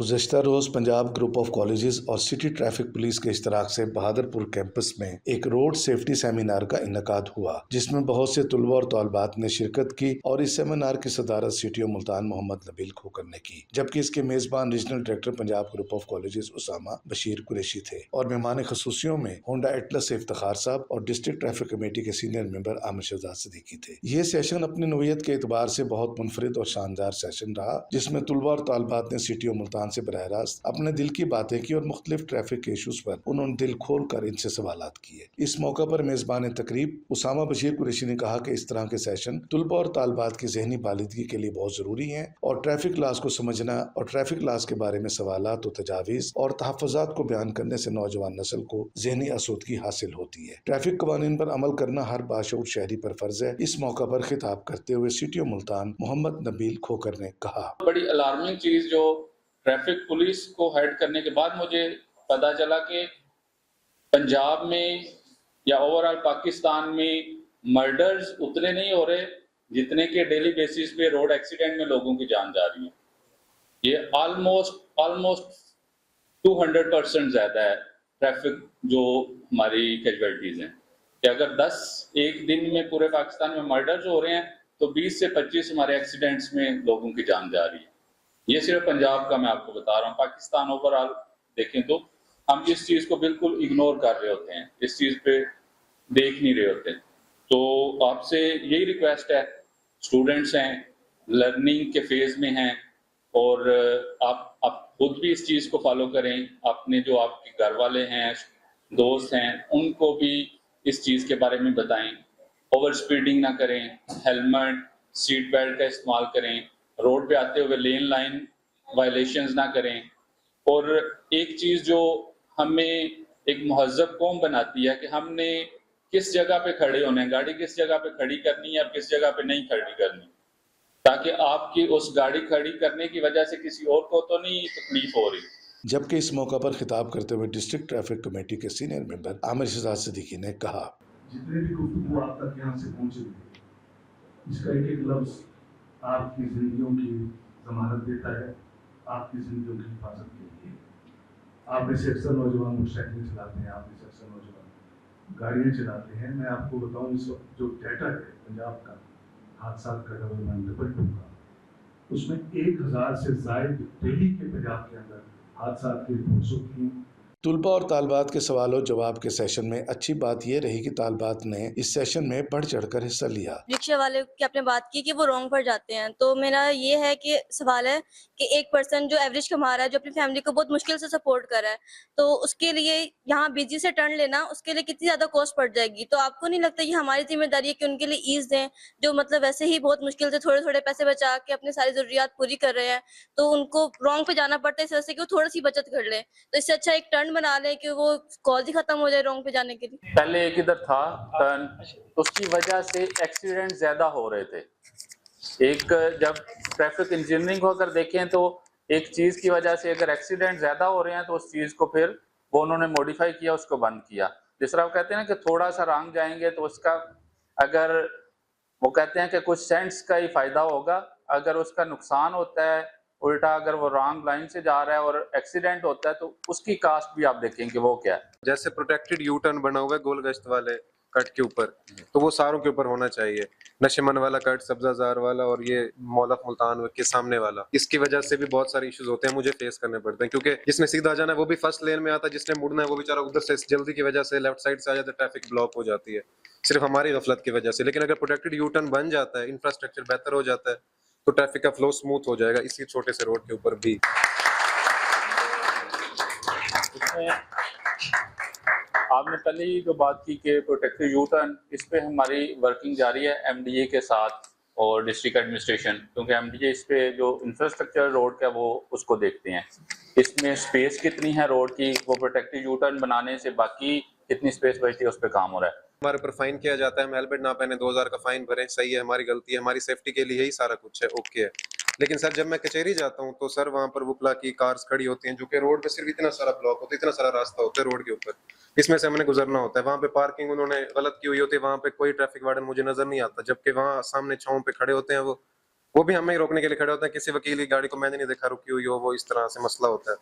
गुज़श्ता रोज़ Punjab group of colleges और city traffic police के इश्तराक से बहादुरपुर कैंपस में एक रोड सेफ्टी सेमिनार का इनेकाद हुआ, जिसमें बहुत से तुलबा और तौलबात ने शिरकत की और इस सेमिनार की सदारत सिटी मुल्तान मोहम्मद नबील खोकर ने की, जबकि इसके मेजबान regional director Punjab group of colleges Usama Bashir Qureshi थे और मेहमान खसूसियों में होंडा एटलस से इफ्तिखार साहब और डिस्ट्रिक्ट ट्रैफिक कमेटी के सीनियर मेंबर आमिर शहजाद सिद्दीकी थे। ये सेशन अपनी नोयत के एतबार से बहुत मुनफरिद और शानदार सेशन रहा, जिसमें तुलबा और तालबात ने सिटी मुल्तान से बराह रास्त अपने दिल की बातें की और मुख्तलिफ ट्रैफिक के इशूज पर उन्होंने दिल खोल कर इनसे सवालात किए। इस मौका पर मेजबान तकरीब उसामा बशीर कुरैशी ने कहा कि इस तरह के सेशन तुलबा और तालबात की जहनी बालिदगी के लिए बहुत जरूरी है और ट्रैफिक लॉज को समझना और ट्रैफिक लॉज के बारे में सवालात और तजावीज़ और तहफ़्फ़ुज़ात को बयान करने से नौजवान नस्ल को जहनी आसूदगी हासिल होती है। ट्रैफिक कवानीन पर अमल करना हर बाशऊर शहरी पर फर्ज है। इस मौका पर खिताब करते हुए सिटी मुल्तान मोहम्मद नबील खोकर ने कहा, बड़ी अलार्मिंग चीज जो ट्रैफिक पुलिस को हेड करने के बाद मुझे पता चला कि पंजाब में या ओवरऑल पाकिस्तान में मर्डर्स उतने नहीं हो रहे जितने के डेली बेसिस पे रोड एक्सीडेंट में लोगों की जान जा रही है। ये ऑलमोस्ट 200% ज्यादा है ट्रैफिक जो हमारी कैजुअलिटीज हैं कि अगर 10 एक दिन में पूरे पाकिस्तान में मर्डर्स हो रहे हैं तो 20 से 25 हमारे एक्सीडेंट्स में लोगों की जान जा रही है। ये सिर्फ पंजाब का मैं आपको बता रहा हूँ। पाकिस्तान ओवरऑल देखें तो हम इस चीज को बिल्कुल इग्नोर कर रहे होते हैं, इस चीज पे देख नहीं रहे होते। तो आपसे यही रिक्वेस्ट है, स्टूडेंट्स हैं, लर्निंग के फेज में हैं और आप खुद भी इस चीज को फॉलो करें। अपने जो आपके घर वाले हैं, दोस्त हैं, उनको भी इस चीज के बारे में बताएं। ओवर स्पीडिंग ना करें, हेलमेट सीट बेल्ट का इस्तेमाल करें, रोड पे आते हुए लेन लाइन वायलेशंस ना करें। और एक चीज जो हमें एक महज़्ज़ब कौम बनाती है कि हमने किस जगह पे खड़े होना है, गाड़ी किस जगह पे खड़ी करनी है और किस जगह पे नहीं खड़ी करनी, ताकि आपकी उस गाड़ी खड़ी करने की वजह से किसी और को तो नहीं तकलीफ हो रही। जबकि इस मौका पर खिताब करते हुए डिस्ट्रिक्ट ट्रैफिक कमेटी के सीनियर मेंबर आमिर शहजाद सिद्दीकी ने कहा, जितने भी गुफ्तगू आप तक यहाँ से पहुँचे, इसका एक एक लफ्ज़ आपकी जिंदगियों की जमानत देता है, आपकी जिंदगियों की हिफाजत के लिए। आप में से अक्सर नौजवान मोटरसाइकिल चलाते हैं, आप में से अक्सर नौजवान गाड़ियाँ चलाते हैं। मैं आपको बताऊँ, इस वक्त जो डाटा है पंजाब का हादसा का डबल का, उसमें 1000 से ज़ायद डेली के पंजाब के अंदर हादसा की रिपोर्ट्स होती हैं। तुलबा और तालबात के सवालों जवाब के सेशन में अच्छी बात यह रही कि तालबात ने इस सेशन में बढ़ चढ़कर हिस्सा लिया। रिक्शा वाले की आपने बात की कि वो रॉन्ग पर जाते हैं, तो मेरा ये है कि सवाल है कि एक पर्सन जो एवरेज कमा रहा है, जो अपनी फैमिली को बहुत मुश्किल से सपोर्ट कर रहा है, तो उसके लिए यहाँ बीजी से टर्न लेना उसके लिए कितनी ज्यादा कॉस्ट पड़ जाएगी। तो आपको नहीं लगता ये हमारी जिम्मेदारी है कि उनके लिए ईज दें, जो मतलब वैसे ही बहुत मुश्किल से थोड़े थोड़े पैसे बचा के अपनी सारी जरूरियात पूरी कर रहे हैं, तो उनको रॉन्ग पे जाना पड़ता है इस वजह से कि वो थोड़ी सी बचत कर ले। तो इससे अच्छा एक टर्न बना ले कि वो कॉल ही खत्म हो जाए रॉन्ग पे जाने के लिए। पहले एक इधर था टर्न, उसकी वजह से एक्सीडेंट ज्यादा हो रहे थे। एक जब ट्रैफिक इंजीनियरिंग को अगर देखें तो एक चीज की वजह से अगर एक्सीडेंट ज्यादा हो रहे हैं तो उस चीज को फिर वो उन्होंने मॉडिफाई किया, उसको बंद किया। जिस तरह वो कहते हैं ना कि थोड़ा सा रॉन्ग जाएंगे तो उसका, अगर वो कहते हैं कि कुछ सेंट्स का ही फायदा होगा, अगर उसका नुकसान होता है उल्टा, अगर वो रॉन्ग लाइन से जा रहा है और एक्सीडेंट होता है तो उसकी कास्ट भी आप देखें कि वो क्या है। जैसे प्रोटेक्टेड यू टर्न बना हुआ है गोल गश्त वाले कट के ऊपर, तो वो सारों के ऊपर होना चाहिए। नशेमन वाला कट, सब्जाजार वाला और ये मौलफ मुल्तान के सामने वाला, इसकी वजह से भी बहुत सारे इश्यूज होते हैं, मुझे फेस करने पड़ते हैं। क्योंकि जिसने सीधा जाना है वो भी फर्स्ट लेन में आता है, जिसने मुड़ना है वो बेचारा उधर से जल्दी की वजह से लेफ्ट साइड से आ जाता है, ट्रैफिक ब्लॉक हो जाती है सिर्फ हमारी गफलत की वजह से। लेकिन अगर प्रोटेक्टेड यू टर्न बन जाता है, इंफ्रास्ट्रक्चर बेहतर हो जाता है, तो ट्रैफिक का फ्लो स्मूथ हो जाएगा इसी छोटे से रोड के ऊपर भी। आपने पहले ही जो बात की कि प्रोटेक्टिव यू टर्न, इस पे हमारी वर्किंग जारी है एमडीए के साथ और डिस्ट्रिक्ट एडमिनिस्ट्रेशन, क्योंकि एमडीए इस पे जो इंफ्रास्ट्रक्चर रोड का वो उसको देखते हैं, इसमें स्पेस कितनी है रोड की, वो प्रोटेक्टिव यू टर्न बनाने से बाकी कितनी स्पेस बचती है उस पर काम हो रहा है। हमारे ऊपर फाइन किया जाता है, हम हेलमेट ना पहने 2000 का फाइन भरें, सही है, हमारी गलती है, हमारी सेफ्टी के लिए ही सारा कुछ है, ओके है। लेकिन सर जब मैं कचहरी जाता हूँ तो सर वहाँ पर वुपला की कार्स खड़ी होती हैं, जो कि रोड पे सिर्फ इतना सारा ब्लॉक होता है, इतना सारा रास्ता होता है रोड के ऊपर, इसमें से हमने गुजरना होता है। वहाँ पे पार्किंग उन्होंने गलत की हुई होती है, वहाँ पे कोई ट्रैफिक वार्डन मुझे नजर नहीं आता, जबकि वहाँ सामने छांव पे खड़े होते हैं वो वो भी हमें ही रोकने के लिए खड़े होते हैं। किसी वकील की गाड़ी को मैंने नहीं देखा रुकी हुई हो, वो इस तरह से मसला होता है।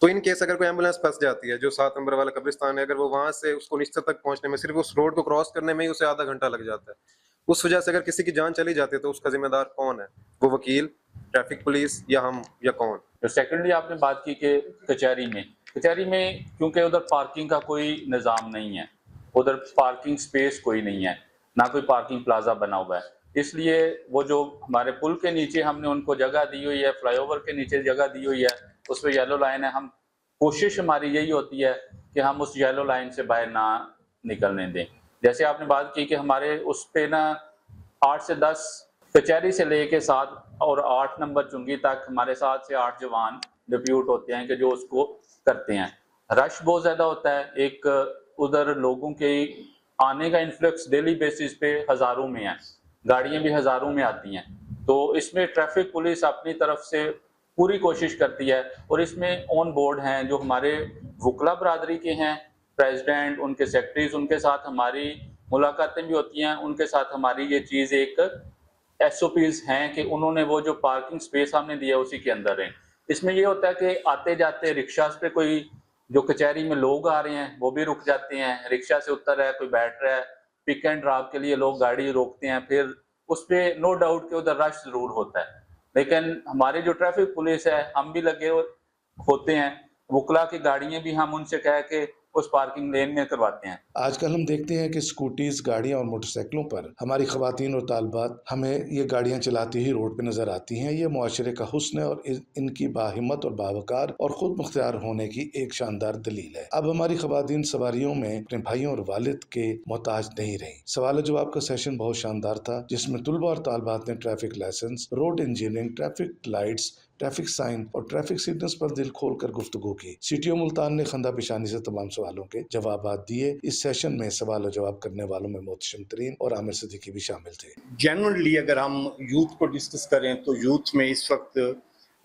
तो इन केस अगर कोई एम्बुलेंस फंस जाती है, जो 7 नंबर वाला कब्रिस्तान है, अगर वो वहां से उसको निश्चित तक पहुंचने में, सिर्फ उस रोड को क्रॉस करने में ही उसे आधा घंटा लग जाता है। उस वजह से अगर किसी की जान चली जाती है तो उसका जिम्मेदार कौन है? वो वकील, ट्रैफिक पुलिस या हम या कौन? तो सेकेंडली आपने बात की कि कचहरी में क्योंकि उधर पार्किंग का कोई निज़ाम नहीं है, उधर पार्किंग स्पेस कोई नहीं है, ना कोई पार्किंग प्लाजा बना हुआ है, इसलिए वो जो हमारे पुल के नीचे हमने उनको जगह दी हुई है, फ्लाईओवर के नीचे जगह दी हुई है, उस पर येलो लाइन है। हम कोशिश हमारी यही होती है कि हम उस येलो लाइन से बाहर ना निकलने दें। जैसे आपने बात की कि हमारे उस पे ना 8 से 10 कचहरी से लेके 7 और 8 नंबर चुंगी तक हमारे 7 से 8 जवान डिप्यूट होते हैं कि जो उसको करते हैं। रश बहुत ज़्यादा होता है, एक उधर लोगों के आने का इन्फ्लक्स डेली बेसिस पे हज़ारों में है, गाड़ियाँ भी हज़ारों में आती हैं। तो इसमें ट्रैफिक पुलिस अपनी तरफ से पूरी कोशिश करती है और इसमें ऑन बोर्ड हैं जो हमारे वकला बरादरी के हैं, प्रेसिडेंट, उनके सेक्रेटरीज, उनके साथ हमारी मुलाकातें भी होती हैं, उनके साथ हमारी ये चीज़ एक एसओपीज हैं कि उन्होंने वो जो पार्किंग स्पेस हमने दिया उसी के अंदर है। इसमें ये होता है कि आते जाते रिक्शा पे कोई जो कचहरी में लोग आ रहे हैं वो भी रुक जाते हैं, रिक्शा से उतर रहा है, कोई बैठ रहा है, पिक एंड ड्रॉप के लिए लोग गाड़ी रोकते हैं, फिर उस पर नो डाउट कि उधर रश जरूर होता है। लेकिन हमारी जो ट्रैफिक पुलिस है, हम भी लगे होते हैं, वकला की गाड़ियां भी हम उनसे कह के उस पार्किंग लेन में करवाते हैं। आजकल हम देखते हैं कि स्कूटीज, गाड़ियां और मोटरसाइकिलों पर हमारी खवातीन और तालबात हमें ये गाड़ियां चलाती ही रोड पे नजर आती हैं। ये मुआशरे का हुस्न है और इनकी बाहिम्मत और बावकार और खुद मुख्तियार होने की एक शानदार दलील है। अब हमारी खवातीन सवारियों में अपने भाइयों और वालिद के मोहताज नहीं रही। सवाल जवाब का सेशन बहुत शानदार था, जिसमें तुलबा और तालबात ने traffic license, road engineering, traffic lights, traffic sign और ट्रैफिक सिग्नल्स पर दिल खोलकर गुफ्तगू की। सीटीओ मुल्तान ने खंदा पेशानी से तमाम सवालों के जवाब दिए। इस सेशन में सवाल और जवाब करने वालों में मोहतशम तरीन और आमिर सिद्दीकी भी शामिल थे। जनरली अगर हम यूथ को डिस्कस करें तो यूथ में इस वक्त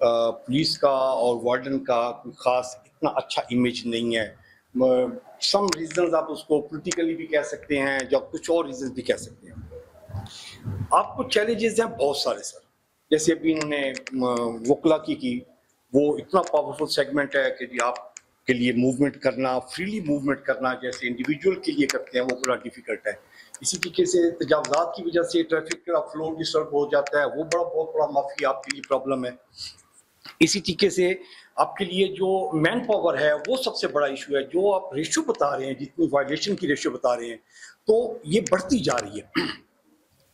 पुलिस का और वार्डन का कोई खास इतना अच्छा इमेज नहीं है। सम रीजंस आप उसको पॉलिटिकली भी कह सकते हैं, या कुछ और रीजंस भी कह सकते हैं। आपको चैलेंजेस हैं बहुत सारे सर, जैसे अभी इन्होंने वकला की वो इतना पावरफुल सेगमेंट है कि जी आप के लिए मूवमेंट करना, फ्रीली मूवमेंट करना जैसे इंडिविजुअल के लिए करते हैं वो बड़ा डिफिकल्ट है। इसी तरीके से तजावज़ात की वजह से ट्रैफिक का फ्लो डिस्टर्ब हो जाता है, वो बहुत बड़ा माफी आपके लिए प्रॉब्लम है। इसी तरीके से आपके लिए जो मैन पावर है वो सबसे बड़ा इशू है। जो आप रेशियो बता रहे हैं, जितनी वायलेशन की रेशियो बता रहे हैं, तो ये बढ़ती जा रही है।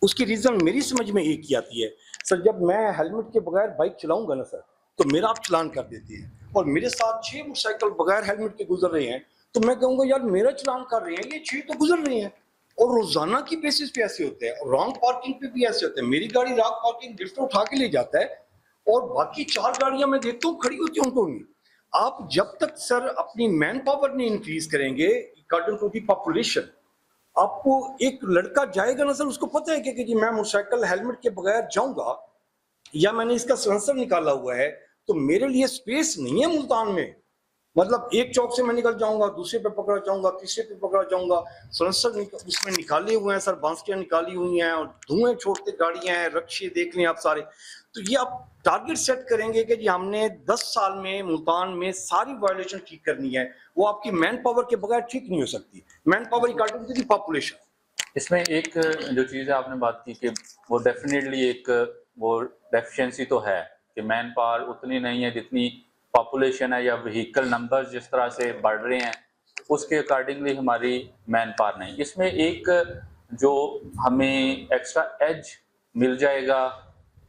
उसकी रीज़न मेरी समझ में एक ही आती है सर, जब मैं हेलमेट के बगैर बाइक चलाऊंगा ना सर, तो मेरा आप चलान कर देते हैं, और मेरे साथ 6 मोटरसाइकिल बगैर हेलमेट के गुजर रहे हैं, तो मैं कहूँगा यार मेरा चलान कर रहे हैं, ये 6 तो गुजर रहे हैं। और रोजाना की बेसिस पे ऐसे होते हैं, और रॉन्ग पार्किंग पे भी ऐसे होते हैं। मेरी गाड़ी रॉन्ग पार्किंग लिफ्ट उठा के ले जाता है, और बाकी 4 गाड़ियां मैं देखता हूँ खड़ी होती हैं उनको नहीं। आप जब तक सर अपनी मैन पावर नहीं इंक्रीज करेंगे अकॉर्डिंग टू दी पॉपुलेशन, आपको एक लड़का जाएगा ना सर, उसको पता है कि जी मैं मोटरसाइकिल हेलमेट के बगैर जाऊंगा, या मैंने इसका सेंसर निकाला हुआ है, तो मेरे लिए स्पेस नहीं है मुल्तान में। मतलब एक चौक से मैं निकल जाऊंगा, दूसरे पे पकड़ा जाऊंगा, तीसरे पे पकड़ा जाऊंगा। सेंसर उसमें निकाले हुए हैं सर, बांसटियां निकाली हुई हैं, और धुएं छोड़ते गाड़ियां हैं, रक्शे देख लें आप सारे। तो ये आप टारगेट सेट करेंगे कि जी हमने 10 साल में मुल्तान में सारी वायलेशन ठीक करनी है, वो आपकी मैन पावर के बगैर ठीक नहीं हो सकती। Man power according to the population. इसमें एक जो चीज़ है आपने बात की कि वो डेफिनेटली एक वो डेफिशिएंसी तो है कि मैन पावर उतनी नहीं है जितनी पॉपुलेशन है, या व्हीकल नंबर जिस तरह से बढ़ रहे हैं उसके अकॉर्डिंगली हमारी मैन पावर नहीं। इसमें एक जो हमें एक्स्ट्रा एज मिल जाएगा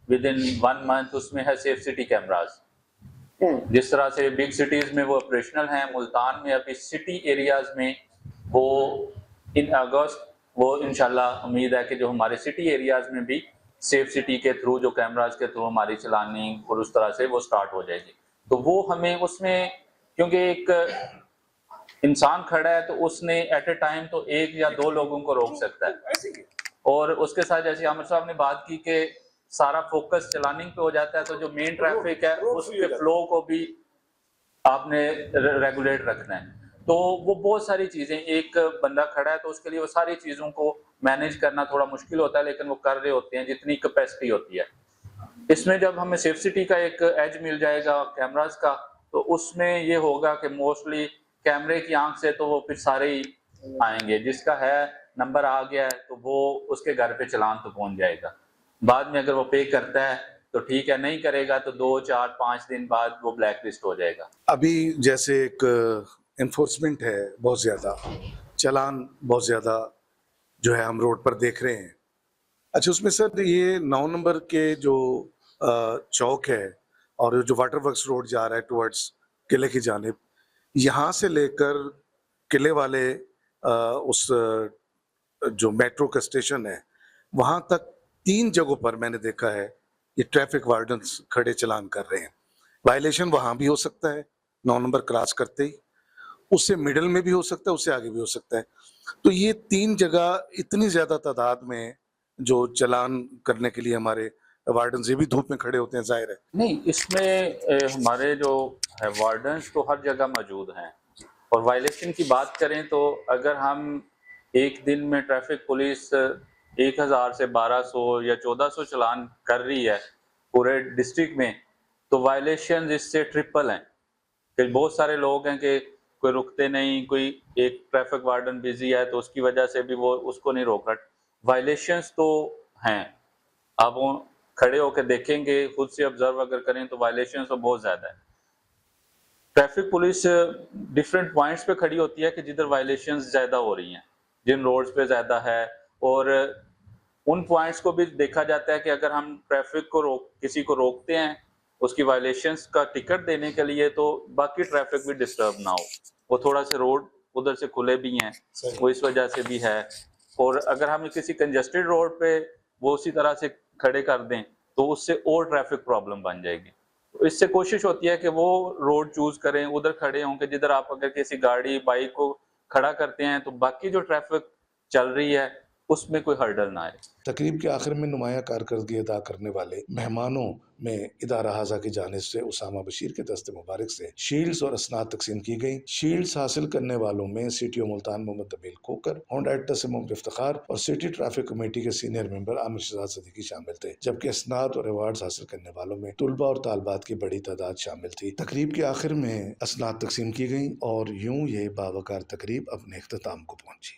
विद इन 1 मंथ, उसमें है सेफ सिटी कैमराज। जिस तरह से बिग सिटीज़ में वो ऑपरेशनल हैं, मुल्तान में अभी सिटी एरियाज़ में वो इन अगस्त वो इंशाल्लाह उम्मीद है कि जो हमारे सिटी एरियाज़ में भी सेफ सिटी के थ्रू, जो कैमराज के थ्रू हमारी चलानिंग और उस तरह से वो स्टार्ट हो जाएगी। तो वो हमें उसमें, क्योंकि एक इंसान खड़ा है तो उसने एट ए टाइम तो 1 या 2 लोगों को रोक सकता है। और उसके साथ जैसे आमिर साहब ने बात की कि सारा फोकस चलानिंग पे हो जाता है, तो जो मेन ट्रैफिक है उसके फ्लो को भी आपने रेगुलेट रखना है। तो वो बहुत सारी चीजें, एक बंदा खड़ा है तो उसके लिए वो सारी चीजों को मैनेज करना थोड़ा मुश्किल होता है, लेकिन वो कर रहे होते हैं जितनी कैपेसिटी होती है। इसमें जब हमें सेफ सिटी का एक एज मिल जाएगा कैमरास का, तो उसमें ये होगा कि मोस्टली कैमरे की आंख से तो वो फिर सारे ही आएंगे, जिसका है नंबर आ गया है तो वो उसके घर पे चालान तो पहुंच जाएगा। बाद में अगर वो पे करता है तो ठीक है, नहीं करेगा तो 2, 4, 5 दिन बाद वो ब्लैक लिस्ट हो जाएगा। अभी जैसे एक एनफोर्समेंट है बहुत ज्यादा, चालान बहुत ज्यादा जो है हम रोड पर देख रहे हैं। अच्छा, उसमें सर ये 9 नंबर के जो चौक है और जो वाटर वर्क्स रोड जा रहा है टुवर्ड्स किले की जानिब, यहाँ से लेकर किले वाले उस जो मेट्रो का स्टेशन है वहां तक 3 जगहों पर मैंने देखा है ये ट्रैफिक वार्डन्स खड़े चालान कर रहे हैं। वायलेशन वहां भी हो सकता है 9 नंबर क्रॉस करते ही, उससे मिडिल में भी हो सकता है, उससे आगे भी हो सकता है। तो ये 3 जगह इतनी ज्यादा तादाद में जो चालान करने के लिए हमारे वार्डन ये भी धूप में खड़े होते हैं, जाहिर है। नहीं, इसमें हमारे जो है वार्डन्स तो हर जगह मौजूद हैं। और वायलेशन की बात करें तो अगर हम एक दिन में ट्रैफिक पुलिस 1000 से 1200 या 1400 चालान कर रही है पूरे डिस्ट्रिक्ट में, तो वायलेशन इससे ट्रिपल हैं। कि बहुत सारे लोग हैं कि कोई रुकते नहीं, कोई एक ट्रैफिक वार्डन बिजी है तो उसकी वजह से भी वो उसको नहीं रोक रहा। वायलेशंस तो हैं, आप वो खड़े होकर देखेंगे, खुद से ऑब्जर्व अगर करें तो वायलेशंस तो बहुत ज्यादा है। ट्रैफिक पुलिस डिफरेंट पॉइंट्स पे खड़ी होती है कि जिधर वायलेशंस ज्यादा हो रही हैं, जिन रोड्स पे ज्यादा है, और उन पॉइंट्स को भी देखा जाता है कि अगर हम ट्रैफिक को किसी को रोकते हैं उसकी वायलेशंस का टिकट देने के लिए, तो बाकी ट्रैफिक भी डिस्टर्ब ना हो। वो थोड़ा से रोड उधर से खुले भी हैं, वो इस वजह से भी है। और अगर हम किसी कंजेस्टेड रोड पे वो उसी तरह से खड़े कर दें तो उससे और ट्रैफिक प्रॉब्लम बन जाएगी। तो इससे कोशिश होती है कि वो रोड चूज करें, उधर खड़े हों कि जिधर आप अगर किसी गाड़ी बाइक को खड़ा करते हैं तो बाकी जो ट्रैफिक चल रही है उसमें कोई हर्डल ना आए। तकरीब के आखिर में नुमाया कारकर्दगी अदा करने वाले मेहमानों में इदारा हाजा की जानिब से उसामा बशीर के दस्ते मुबारक से शील्ड्स और असनाद तकसीम की गई। शील्ड्स हासिल करने वालों में सिटी मुल्तान मोहम्मद तबील खोकर, होंडा तस्म इफ्तिखार और सिटी ट्रैफिक कमेटी के सीनियर मेंबर आमिर शहजाद सदीकी शामिल थे, जबकि असनाद और अवार्ड हासिल करने वालों में तुलबा और तालबात की बड़ी तादाद शामिल थी। तकरीब के आखिर में असनाद तकसीम की गई और यूं ये बावकार तकरीब अपने इख्तिताम को पहुंची।